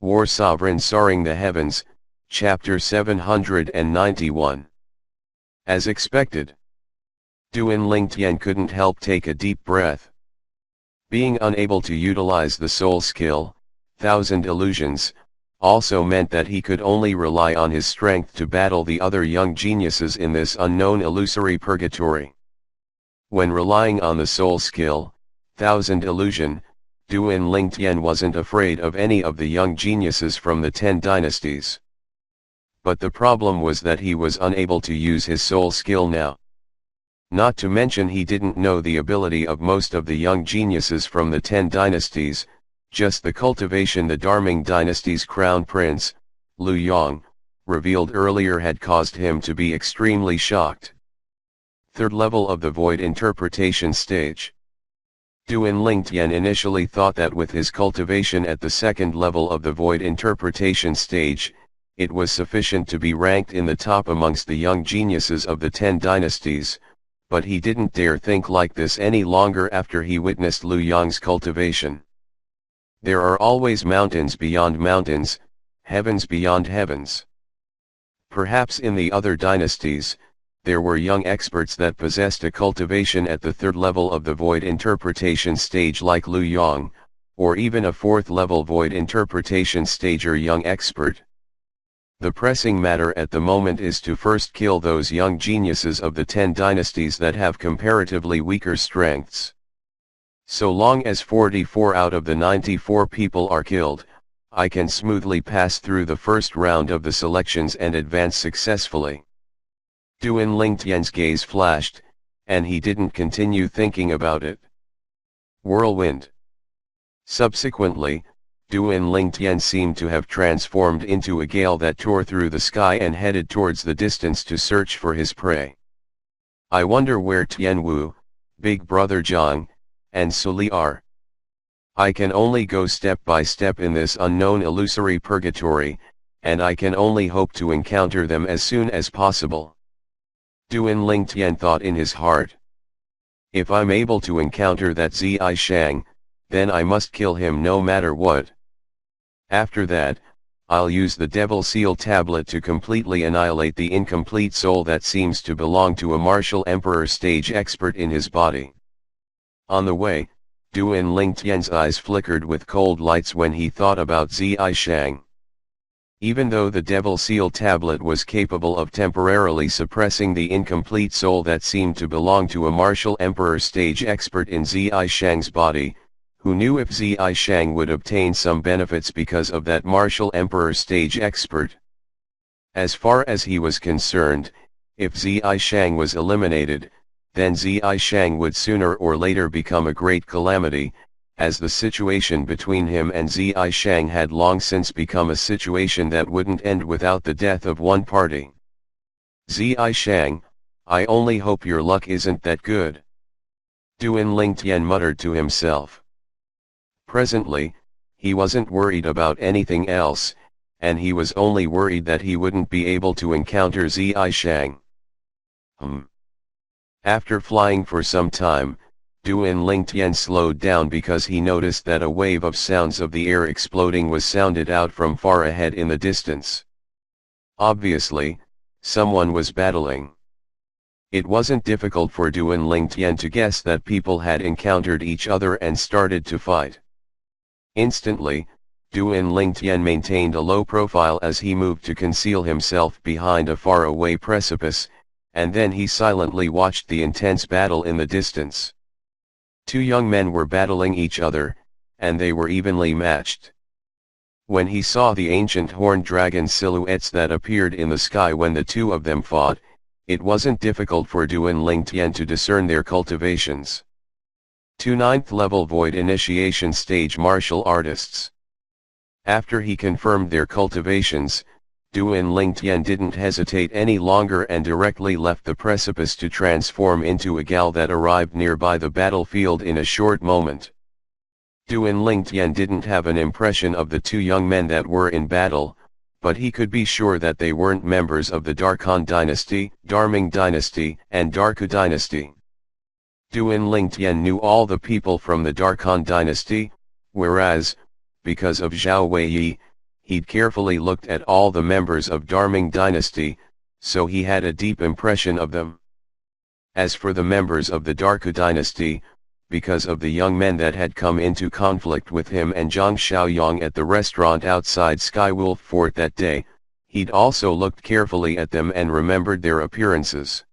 War Sovereign Soaring the Heavens, Chapter 791. As expected, Duan Lingtian couldn't help take a deep breath. Being unable to utilize the soul skill, Thousand Illusions, also meant that he could only rely on his strength to battle the other young geniuses in this unknown illusory purgatory. When relying on the soul skill, Thousand Illusion, Duan Lingtian wasn't afraid of any of the young geniuses from the 10 dynasties. But the problem was that he was unable to use his soul skill now. Not to mention he didn't know the ability of most of the young geniuses from the 10 dynasties, just the cultivation the Darming dynasty's crown prince, Lu Yong, revealed earlier had caused him to be extremely shocked. Third level of the void interpretation stage. Duan Lingtian initially thought that with his cultivation at the second level of the void interpretation stage, it was sufficient to be ranked in the top amongst the young geniuses of the 10 dynasties, but he didn't dare think like this any longer after he witnessed Lu Yong's cultivation. There are always mountains beyond mountains, heavens beyond heavens. Perhaps in the other dynasties, there were young experts that possessed a cultivation at the third level of the void interpretation stage like Lu Yong, or even a fourth level void interpretation stage or young expert. The pressing matter at the moment is to first kill those young geniuses of the 10 dynasties that have comparatively weaker strengths. So long as 44 out of the 94 people are killed, I can smoothly pass through the first round of the selections and advance successfully. Duan Lingtian's gaze flashed, and he didn't continue thinking about it. Whirlwind. Subsequently, Duan Lingtian seemed to have transformed into a gale that tore through the sky and headed towards the distance to search for his prey. I wonder where Tianwu, Big Brother Zhang, and Suli are. I can only go step by step in this unknown illusory purgatory, and I can only hope to encounter them as soon as possible. Duan Lingtian thought in his heart. If I'm able to encounter that Zai Shang, then I must kill him no matter what. After that, I'll use the Devil Seal tablet to completely annihilate the incomplete soul that seems to belong to a martial emperor stage expert in his body. On the way, Duan Lingtian's eyes flickered with cold lights when he thought about Zai Shang. Even though the Devil Seal tablet was capable of temporarily suppressing the incomplete soul that seemed to belong to a martial emperor stage expert in Zai Shang's body, who knew if Zai Shang would obtain some benefits because of that martial emperor stage expert? As far as he was concerned, if Zai Shang was eliminated, then Zai Shang would sooner or later become a great calamity, as the situation between him and Zai Shang had long since become a situation that wouldn't end without the death of one party. Zai Shang, I only hope your luck isn't that good. Duan Lingtian muttered to himself. Presently, he wasn't worried about anything else, and he was only worried that he wouldn't be able to encounter Zai Shang. After flying for some time, Duan Lingtian slowed down because he noticed that a wave of sounds of the air exploding was sounded out from far ahead in the distance. Obviously, someone was battling. It wasn't difficult for Duan Lingtian to guess that people had encountered each other and started to fight. Instantly, Duan Lingtian maintained a low profile as he moved to conceal himself behind a far-away precipice, and then he silently watched the intense battle in the distance. Two young men were battling each other, and they were evenly matched. When he saw the ancient horned dragon silhouettes that appeared in the sky when the two of them fought, it wasn't difficult for Duan Lingtian to discern their cultivations. Two 9th level void initiation stage martial artists. After he confirmed their cultivations, Duan Lingtian didn't hesitate any longer and directly left the precipice to transform into a gal that arrived nearby the battlefield in a short moment. Duan Lingtian didn't have an impression of the two young men that were in battle, but he could be sure that they weren't members of the Darkhan dynasty, Darming dynasty, and Darku dynasty. Duan Lingtian knew all the people from the Darkhan dynasty, whereas, because of Zhao Weiyi, he'd carefully looked at all the members of Darming dynasty, so he had a deep impression of them. As for the members of the Darku dynasty, because of the young men that had come into conflict with him and Zhang Xiaoyang at the restaurant outside Skywolf Fort that day, he'd also looked carefully at them and remembered their appearances.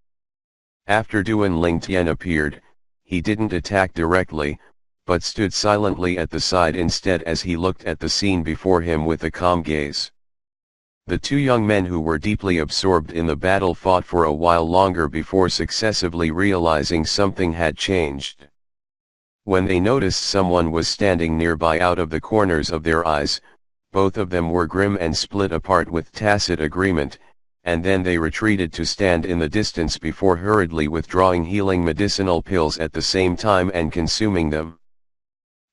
After Duan Lingtian appeared, he didn't attack directly, but stood silently at the side instead as he looked at the scene before him with a calm gaze. The two young men who were deeply absorbed in the battle fought for a while longer before successively realizing something had changed. When they noticed someone was standing nearby out of the corners of their eyes, both of them were grim and split apart with tacit agreement, and then they retreated to stand in the distance before hurriedly withdrawing healing medicinal pills at the same time and consuming them.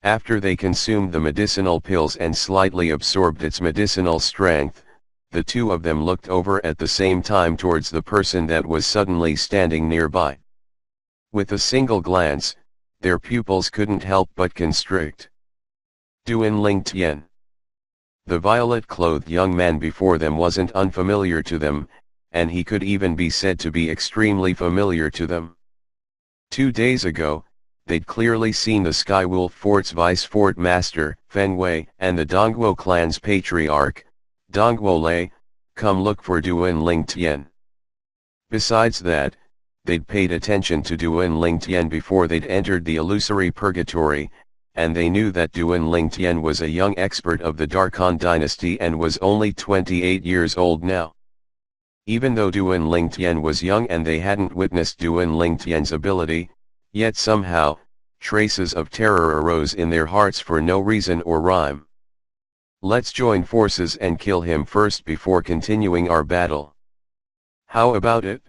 After they consumed the medicinal pills and slightly absorbed its medicinal strength, the two of them looked over at the same time towards the person that was suddenly standing nearby. With a single glance, their pupils couldn't help but constrict. Duan Lingtian. The violet-clothed young man before them wasn't unfamiliar to them, and he could even be said to be extremely familiar to them. 2 days ago, they'd clearly seen the Skywolf Fort's vice-fort master, Feng Wei, and the Dongguo clan's patriarch, Dongguo Lei, come look for Duan Lingtian. Besides that, they'd paid attention to Duan Lingtian before they'd entered the illusory purgatory, and they knew that Duan Lingtian was a young expert of the Darkhan dynasty and was only 28 years old now. Even though Duan Lingtian was young and they hadn't witnessed Duan Lingtian's ability, yet somehow, traces of terror arose in their hearts for no reason or rhyme. Let's join forces and kill him first before continuing our battle. How about it?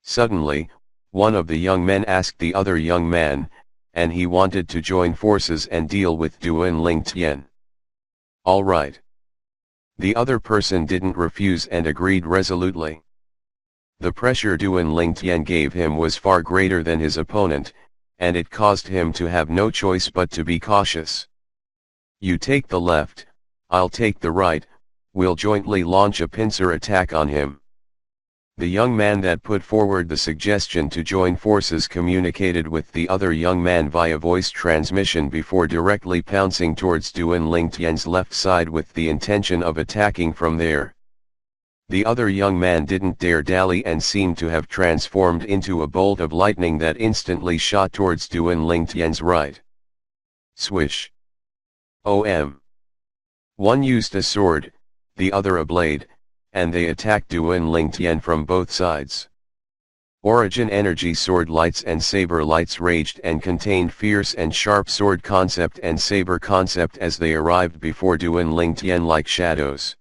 Suddenly, one of the young men asked the other young man, and he wanted to join forces and deal with Duan Lingtian. All right. The other person didn't refuse and agreed resolutely. The pressure Duan Lingtian gave him was far greater than his opponent, and it caused him to have no choice but to be cautious. You take the left, I'll take the right, we'll jointly launch a pincer attack on him. The young man that put forward the suggestion to join forces communicated with the other young man via voice transmission before directly pouncing towards Duan Lingtian's left side with the intention of attacking from there. The other young man didn't dare dally and seemed to have transformed into a bolt of lightning that instantly shot towards Duan Lingtian's right. Swish. One used a sword, the other a blade, and they attacked Duan Lingtian from both sides. Origin energy sword lights and saber lights raged and contained fierce and sharp sword concept and saber concept as they arrived before Duan Lingtian like shadows.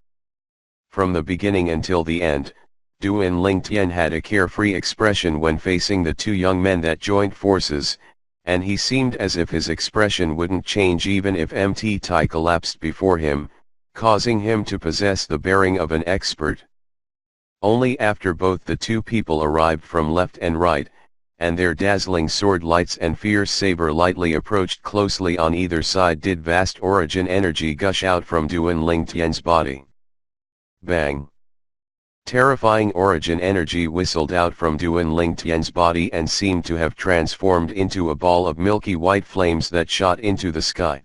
From the beginning until the end, Duan Lingtian had a carefree expression when facing the two young men that joined forces, and he seemed as if his expression wouldn't change even if MT Tai collapsed before him, causing him to possess the bearing of an expert. Only after both the two people arrived from left and right, and their dazzling sword lights and fierce saber lightly approached closely on either side did vast origin energy gush out from Duan Lingtian's body. Bang! Terrifying origin energy whistled out from Duan Lingtian's body and seemed to have transformed into a ball of milky white flames that shot into the sky.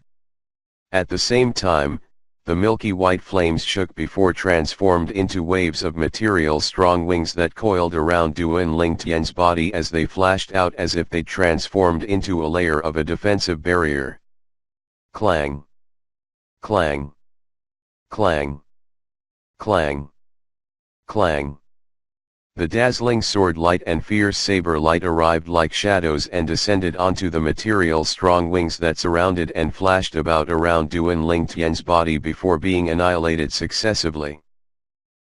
At the same time, the milky white flames shook before transformed into waves of material strong wings that coiled around Duan Lingtian's body as they flashed out as if they transformed into a layer of a defensive barrier. Clang! Clang! Clang! Clang! Clang! The dazzling sword light and fierce saber light arrived like shadows and descended onto the material strong wings that surrounded and flashed about around Duan Lingtian's body before being annihilated successively.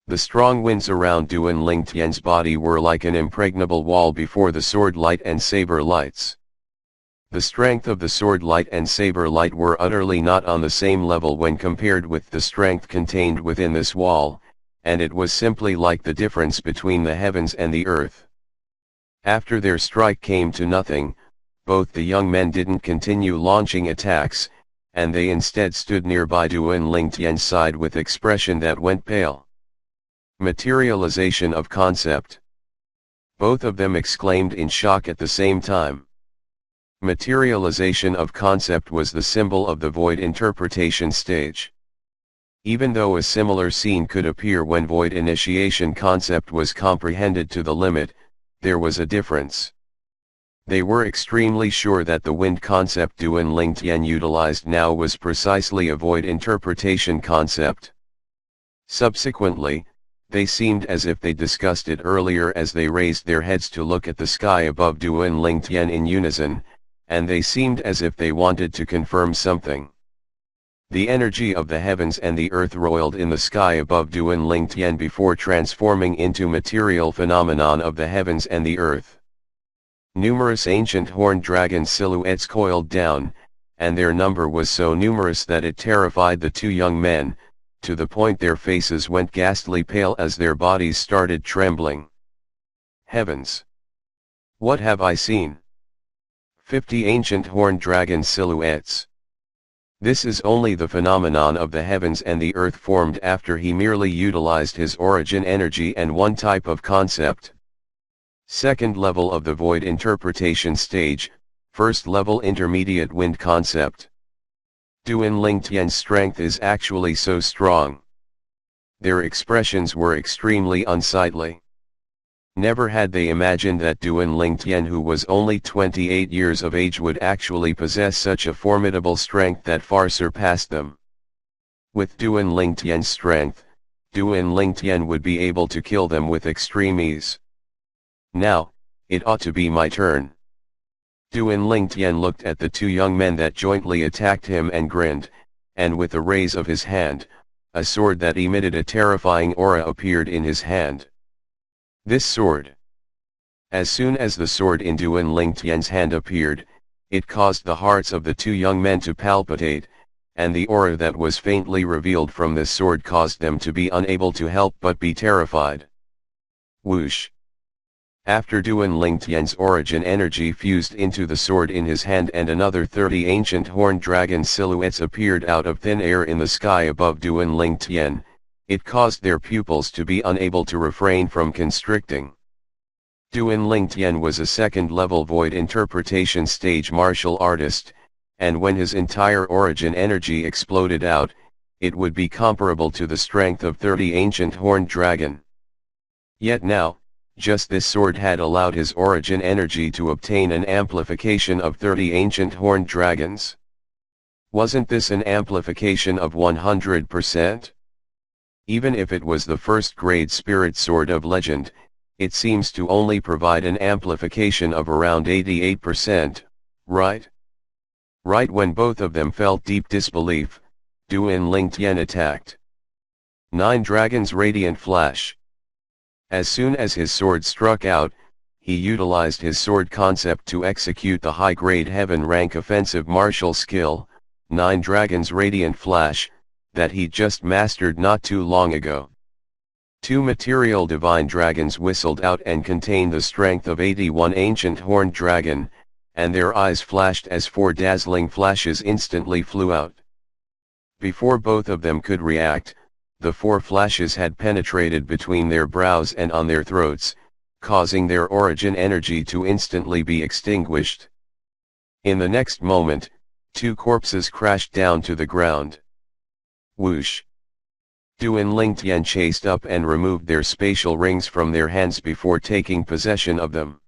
The strong winds around Duan Lingtian's body were like an impregnable wall before the sword light and saber lights. The strength of the sword light and saber light were utterly not on the same level when compared with the strength contained within this wall, and it was simply like the difference between the heavens and the earth. After their strike came to nothing, both the young men didn't continue launching attacks, and they instead stood nearby Duan Lingtian's side with expression that went pale. Materialization of concept. Both of them exclaimed in shock at the same time. Materialization of concept was the symbol of the void interpretation stage. Even though a similar scene could appear when void initiation concept was comprehended to the limit, there was a difference. They were extremely sure that the wind concept Duan Lingtian utilized now was precisely a void interpretation concept. Subsequently, they seemed as if they discussed it earlier as they raised their heads to look at the sky above Duan Lingtian in unison, and they seemed as if they wanted to confirm something. The energy of the heavens and the earth roiled in the sky above Duan Lingtian before transforming into material phenomenon of the heavens and the earth. Numerous ancient horned dragon silhouettes coiled down, and their number was so numerous that it terrified the two young men, to the point their faces went ghastly pale as their bodies started trembling. Heavens! What have I seen? 50 ancient horned dragon silhouettes. This is only the phenomenon of the heavens and the earth formed after he merely utilized his origin energy and one type of concept. Second level of the void interpretation stage, first level intermediate wind concept. Duan Lingtian's strength is actually so strong. Their expressions were extremely unsightly. Never had they imagined that Duan Lingtian, who was only 28 years of age, would actually possess such a formidable strength that far surpassed them. With Duan Lingtian's strength, Duan Lingtian would be able to kill them with extreme ease. Now, it ought to be my turn. Duan Lingtian looked at the two young men that jointly attacked him and grinned, and with a raise of his hand, a sword that emitted a terrifying aura appeared in his hand. This sword. As soon as the sword in Duan Lingtian's hand appeared, it caused the hearts of the two young men to palpitate, and the aura that was faintly revealed from this sword caused them to be unable to help but be terrified. Whoosh! After Duan Lingtian's origin energy fused into the sword in his hand, and another 30 ancient horned dragon silhouettes appeared out of thin air in the sky above Duan Lingtian, it caused their pupils to be unable to refrain from constricting. Duan Lingtian was a second-level void interpretation stage martial artist, and when his entire origin energy exploded out, it would be comparable to the strength of 30 ancient horned dragon. Yet now, just this sword had allowed his origin energy to obtain an amplification of 30 ancient horned dragons. Wasn't this an amplification of 100%? Even if it was the first-grade spirit sword of legend, it seems to only provide an amplification of around 88%, right? Right when both of them felt deep disbelief, Duan Lingtian attacked. 9 Dragons Radiant Flash. As soon as his sword struck out, he utilized his sword concept to execute the high-grade heaven-rank offensive martial skill, 9 Dragons Radiant Flash, that he just mastered not too long ago. 2 material divine dragons whistled out and contained the strength of 81 ancient horned dragon, and their eyes flashed as 4 dazzling flashes instantly flew out. Before both of them could react, the 4 flashes had penetrated between their brows and on their throats, causing their origin energy to instantly be extinguished. In the next moment, 2 corpses crashed down to the ground. Whoosh! Duan Lingtian chased up and removed their spatial rings from their hands before taking possession of them.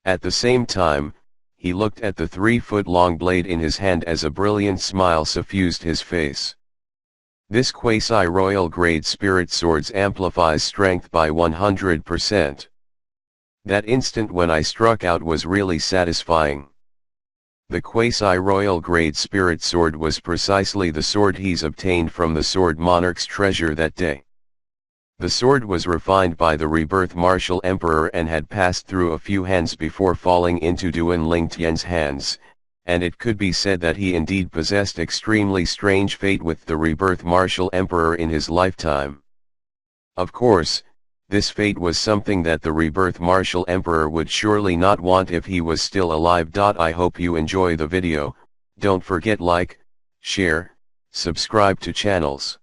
At the same time, he looked at the 3-foot-long blade in his hand as a brilliant smile suffused his face. This quasi-royal grade spirit swords amplifies strength by 100%. That instant when I struck out was really satisfying. The quasi-royal grade spirit sword was precisely the sword he's obtained from the Sword Monarch's treasure that day. The sword was refined by the Rebirth Martial Emperor and had passed through a few hands before falling into Duan Lingtian's hands, and it could be said that he indeed possessed extremely strange fate with the Rebirth Martial Emperor in his lifetime. Of course, this fate was something that the Rebirth Martial Emperor would surely not want if he was still alive. I hope you enjoy the video. Don't forget like, share, subscribe to channels.